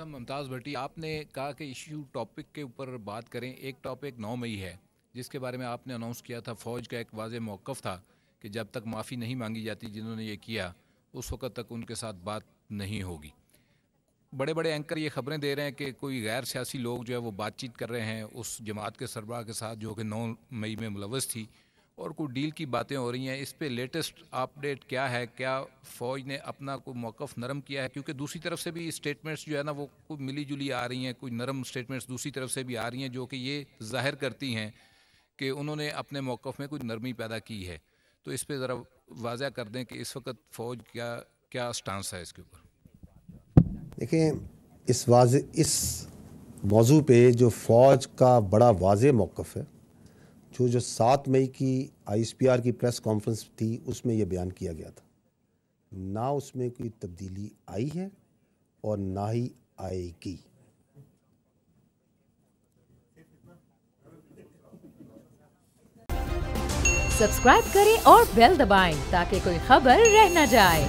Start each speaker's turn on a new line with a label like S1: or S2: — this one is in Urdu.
S1: ممتاز بھٹی، آپ نے کہا کہ ایشو ٹاپک کے اوپر بات کریں. ایک ٹاپک 9 مئی ہے جس کے بارے میں آپ نے اناؤنس کیا تھا. فوج کا ایک واضح موقف تھا کہ جب تک معافی نہیں مانگی جاتی جنہوں نے یہ کیا اس وقت تک ان کے ساتھ بات نہیں ہوگی. بڑے بڑے اینکر یہ خبریں دے رہے ہیں کہ کوئی غیر سیاسی لوگ جو ہے وہ بات چیت کر رہے ہیں اس جماعت کے سربراہ کے ساتھ جو کہ 9 مئی میں ملوث تھی اور کوئی ڈیل کی باتیں ہو رہی ہیں. اس پہ لیٹسٹ اپڈیٹ کیا ہے؟ کیا فوج نے اپنا کوئی موقف نرم کیا ہے؟ کیونکہ دوسری طرف سے بھی اسٹیٹمنٹس جو ہے نا وہ کوئی ملی جلی آ رہی ہیں، کوئی نرم اسٹیٹمنٹس دوسری طرف سے بھی آ رہی ہیں جو کہ یہ ظاہر کرتی ہیں کہ انہوں نے اپنے موقف میں کوئی نرمی پیدا کی ہے. تو اس پہ ذرا واضح کر دیں کہ اس وقت فوج کیا سٹانس ہے اس کے اوپر.
S2: دیکھیں اس موضوع پہ جو فوج کا بڑا واضح موقف ہے، جو 7 مئی کی آئی ایس پی آر کی پریس کانفرنس تھی اس میں یہ بیان کیا گیا تھا. نہ اس میں کوئی تبدیلی آئی ہے اور نہ ہی آئے گی.
S3: سبسکرائب کریں اور بیل دبائیں تاکہ کوئی خبر رہ نہ جائے.